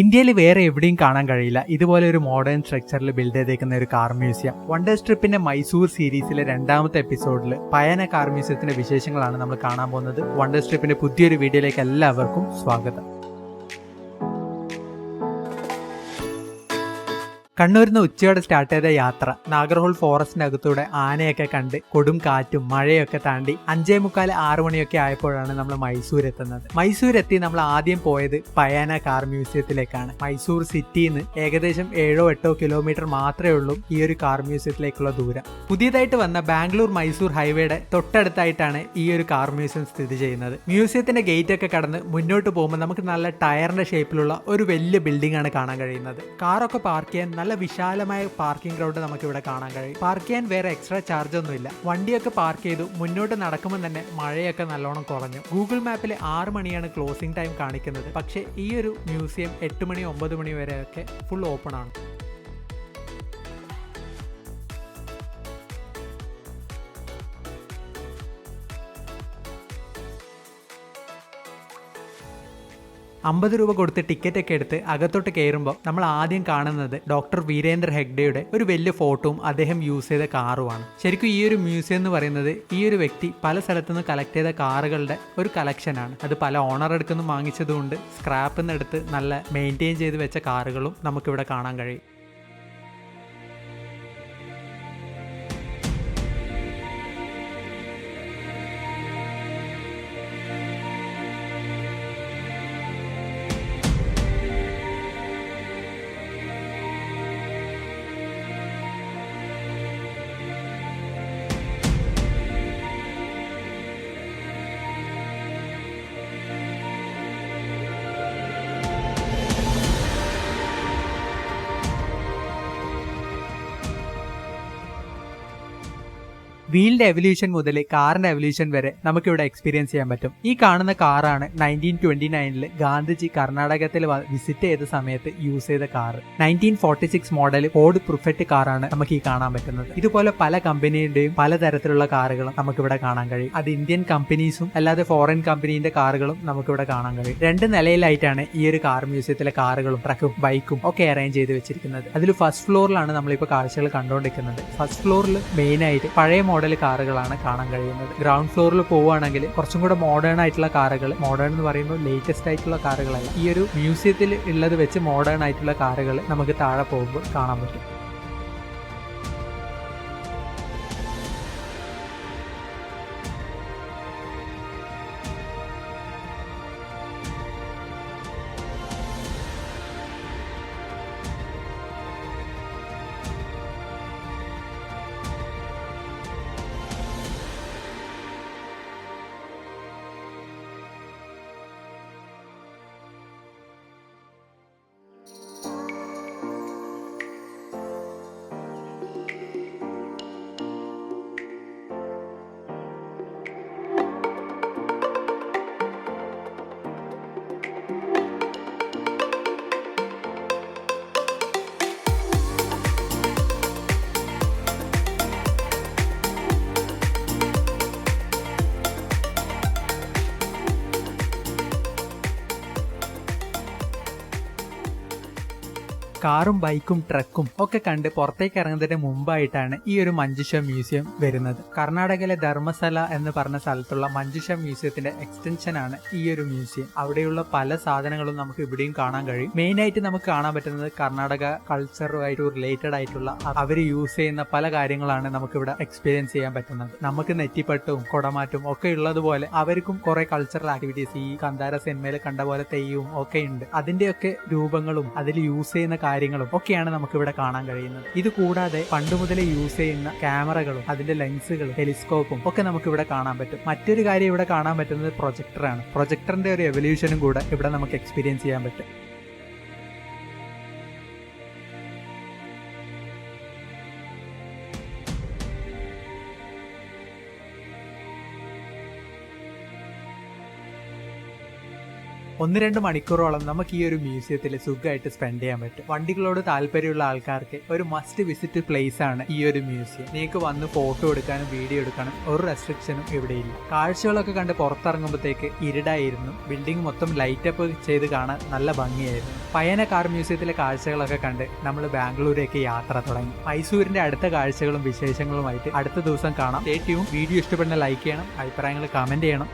ഇന്ത്യയിൽ വേറെ എവിടെയും കാണാൻ കഴിയില്ല ഇതുപോലെ ഒരു മോഡേൺ സ്ട്രക്ചറിൽ ബിൽഡ് ചെയ്തേക്കുന്ന ഒരു കാർ മ്യൂസിയം. വണ്ടർ സ്ട്രിപ്പിന്റെ മൈസൂർ സീരീസിലെ 2ാമത്തെ എപ്പിസോഡിൽ പയന കാർ മ്യൂസിയത്തിന്റെ വിശേഷങ്ങളാണ് നമ്മൾ കാണാൻ പോകുന്നത്. വണ്ടർ സ്ട്രിപ്പിന്റെ പുതിയൊരു വീഡിയോയിലേക്ക് എല്ലാവർക്കും സ്വാഗതം. കണ്ണൂരിൽ നിന്ന് ഉച്ചയോടെ സ്റ്റാർട്ട് ചെയ്ത യാത്ര നാഗർഹോൾ ഫോറസ്റ്റിനകത്തൂടെ ആനയൊക്കെ കണ്ട് കൊടും കാറ്റും മഴയൊക്കെ താണ്ടി 5:45-6 മണിയൊക്കെ ആയപ്പോഴാണ് നമ്മൾ മൈസൂർ എത്തുന്നത്. മൈസൂർ എത്തി നമ്മൾ ആദ്യം പോയത് പയാന കാർ മ്യൂസിയത്തിലേക്കാണ്. മൈസൂർ സിറ്റിയിൽ നിന്ന് ഏകദേശം 7-8 കിലോമീറ്റർ മാത്രമേ ഉള്ളൂ ഈ ഒരു കാർ മ്യൂസിയത്തിലേക്കുള്ള ദൂരം. പുതിയതായിട്ട് വന്ന ബാംഗ്ലൂർ മൈസൂർ ഹൈവേയുടെ തൊട്ടടുത്തായിട്ടാണ് ഈ ഒരു കാർ മ്യൂസിയം സ്ഥിതി ചെയ്യുന്നത്. മ്യൂസിയത്തിന്റെ ഗേറ്റ് ഒക്കെ കടന്ന് മുന്നോട്ട് പോകുമ്പോൾ നമുക്ക് നല്ല ടയറിന്റെ ഷേപ്പിലുള്ള ഒരു വലിയ ബിൽഡിംഗ് ആണ് കാണാൻ കഴിയുന്നത്. കാറൊക്കെ പാർക്ക് ചെയ്യാൻ നല്ല വിശാലമായ പാർക്കിംഗ് ഗ്രൗണ്ട് നമുക്ക് ഇവിടെ കാണാൻ കഴിയും. പാർക്ക് ചെയ്യാൻ വേറെ എക്സ്ട്രാ ചാർജ് ഒന്നുമില്ല. വണ്ടിയൊക്കെ പാർക്ക് ചെയ്തു മുന്നോട്ട് നടക്കുമ്പോൾ തന്നെ മഴയൊക്കെ നല്ലോണം കുറഞ്ഞു. ഗൂഗിൾ മാപ്പിൽ 6 മണിയാണ് ക്ലോസിംഗ് ടൈം കാണിക്കുന്നത്. പക്ഷേ ഈ ഒരു മ്യൂസിയം 8 മണി 9 മണി വരെയൊക്കെ ഫുൾ ഓപ്പൺ ആണ്. ₹50 കൊടുത്ത് ടിക്കറ്റ് ഒക്കെ എടുത്ത് അകത്തോട്ട് കയറുമ്പോൾ നമ്മൾ ആദ്യം കാണുന്നത് ഡോക്ടർ വീരേന്ദ്ര ഹെഗ്ഡെയുടെ ഒരു വലിയ ഫോട്ടോയും അദ്ദേഹം യൂസ് ചെയ്ത കാറുമാണ്. ശരിക്കും ഈ ഒരു മ്യൂസിയം എന്ന് പറയുന്നത് ഈ ഒരു വ്യക്തി പല സ്ഥലത്തുനിന്ന് കളക്ട് ചെയ്ത കാറുകളുടെ ഒരു കളക്ഷനാണ്. അത് പല ഓണർ എടുക്കുന്നു വാങ്ങിച്ചതുകൊണ്ട് സ്ക്രാപ്പിൽ നിന്ന് എടുത്ത് നല്ല മെയിൻറ്റെയിൻ ചെയ്ത് വെച്ച കാറുകളും നമുക്കിവിടെ കാണാൻ കഴിയും. വീലിന്റെ എവല്യൂഷൻ മുതൽ കാറിന്റെ എവല്യൂഷൻ വരെ നമുക്കിവിടെ എക്സ്പീരിയൻസ് ചെയ്യാൻ പറ്റും. ഈ കാണുന്ന കാറാണ് 1929 ഗാന്ധിജി കർണാടകത്തിൽ വിസിറ്റ് ചെയ്ത സമയത്ത് യൂസ് ചെയ്ത കാർ. 1946 മോഡൽ ഫോർഡ് പ്രൊഫെറ്റ് കാറാണ് നമുക്ക് ഈ കാണാൻ പറ്റുന്നത്. ഇതുപോലെ പല കമ്പനിയുടെയും പലതരത്തിലുള്ള കാറുകളും നമുക്കിവിടെ കാണാൻ കഴിയും. അത് ഇന്ത്യൻ കമ്പനീസും അല്ലാതെ ഫോറിൻ കമ്പനീന്റെ കാറുകളും നമുക്കിവിടെ കാണാൻ കഴിയും. 2 നിലയിലായിട്ടാണ് ഈ ഒരു കാർ മ്യൂസിയത്തിലെ കാറുകളും ട്രക്കും ബൈക്കും ഒക്കെ അറേഞ്ച് ചെയ്ത് വെച്ചിരിക്കുന്നത്. അതിൽ ഫസ്റ്റ് ഫ്ലോറിലാണ് നമ്മളിപ്പോൾ കാഴ്ചകൾ കണ്ടുകൊണ്ടിരിക്കുന്നത്. ഫസ്റ്റ് ഫ്ലോറിൽ മെയിൻ ആയിട്ട് പഴയ മോഡൽ കാറുകളാണ് കാണാൻ കഴിയുന്നത്. ഗ്രൗണ്ട് ഫ്ലോറിൽ പോവുകയാണെങ്കിൽ കുറച്ചും കൂടെ മോഡേൺ ആയിട്ടുള്ള കാറുകൾ, മോഡേൺ എന്ന് പറയുമ്പോൾ ലേറ്റസ്റ്റ് ആയിട്ടുള്ള കാറുകളല്ല, ഈ ഒരു മ്യൂസിയത്തിൽ ഉള്ളത് വെച്ച് മോഡേൺ ആയിട്ടുള്ള കാറുകൾ നമുക്ക് താഴെ പോകുമ്പോൾ കാണാൻ പറ്റും. കാറും ബൈക്കും ട്രക്കും ഒക്കെ കണ്ട് പുറത്തേക്ക് ഇറങ്ങുന്നതിന് മുമ്പായിട്ടാണ് ഈ ഒരു മഞ്ജുഷ മ്യൂസിയം വരുന്നത്. കർണാടകയിലെ ധർമ്മസ്ഥല എന്ന് പറഞ്ഞ സ്ഥലത്തുള്ള മഞ്ജുഷ മ്യൂസിയത്തിന്റെ എക്സ്റ്റൻഷൻ ആണ് ഈ ഒരു മ്യൂസിയം. അവിടെയുള്ള പല സാധനങ്ങളും നമുക്ക് ഇവിടെയും കാണാൻ കഴിയും. മെയിൻ ആയിട്ട് നമുക്ക് കാണാൻ പറ്റുന്നത് കർണാടക കൾച്ചറുമായിട്ട് റിലേറ്റഡ് ആയിട്ടുള്ള അവർ യൂസ് ചെയ്യുന്ന പല കാര്യങ്ങളാണ് നമുക്കിവിടെ എക്സ്പീരിയൻസ് ചെയ്യാൻ പറ്റുന്നത്. നമുക്ക് നെറ്റിപ്പട്ടും കൊടമാറ്റും ഒക്കെ ഉള്ളതുപോലെ അവർക്കും കുറെ കൾച്ചറൽ ആക്ടിവിറ്റീസ് ഈ കന്താര സിനിമയിൽ കണ്ട പോലെ തെയ്യവും ഒക്കെ ഉണ്ട്. അതിന്റെയൊക്കെ രൂപങ്ങളും അതിൽ യൂസ് ചെയ്യുന്ന കാര്യങ്ങളും ഒക്കെയാണ് നമുക്കിവിടെ കാണാൻ കഴിയുന്നത്. ഇത് കൂടാതെ പണ്ട് മുതലേ യൂസ് ചെയ്യുന്ന ക്യാമറകളും അതിന്റെ ലെൻസുകളും ടെലിസ്കോപ്പും ഒക്കെ നമുക്കിവിടെ കാണാൻ പറ്റും. മറ്റൊരു കാര്യം ഇവിടെ കാണാൻ പറ്റുന്നത് പ്രൊജക്ടറാണ്. പ്രൊജക്ടറിന്റെ ഒരു എവല്യൂഷനും കൂടെ ഇവിടെ നമുക്ക് എക്സ്പീരിയൻസ് ചെയ്യാൻ പറ്റും. 1-2 മണിക്കൂറോളം നമുക്ക് ഈ ഒരു മ്യൂസിയത്തിൽ സുഖമായിട്ട് സ്പെൻഡ് ചെയ്യാൻ പറ്റും. വണ്ടികളോട് താല്പര്യമുള്ള ആൾക്കാർക്ക് ഒരു മസ്റ്റ് വിസിറ്റ് പ്ലേസ് ആണ് ഈ ഒരു മ്യൂസിയം. നിങ്ങൾക്ക് വന്ന് ഫോട്ടോ എടുക്കാനും വീഡിയോ എടുക്കാനും ഒരു റെസ്ട്രിക്ഷനും ഇവിടെയില്ല. കാഴ്ചകളൊക്കെ കണ്ട് പുറത്തിറങ്ങുമ്പോഴത്തേക്ക് ഇരുടായിരുന്നു. ബിൽഡിംഗ് മൊത്തം ലൈറ്റ് അപ്പ് ചെയ്ത് കാണാൻ നല്ല ഭംഗിയായിരുന്നു. പയ്യന കാർ മ്യൂസിയത്തിലെ കാഴ്ചകളൊക്കെ കണ്ട് നമ്മൾ ബാംഗ്ലൂരേക്ക് യാത്ര തുടങ്ങി. മൈസൂരിന്റെ അടുത്ത കാഴ്ചകളും വിശേഷങ്ങളുമായിട്ട് അടുത്ത ദിവസം കാണാം. Stay tune. വീഡിയോ ഇഷ്ടപ്പെടുന്ന ലൈക്ക് ചെയ്യണം, അഭിപ്രായങ്ങൾ കമന്റ് ചെയ്യണം.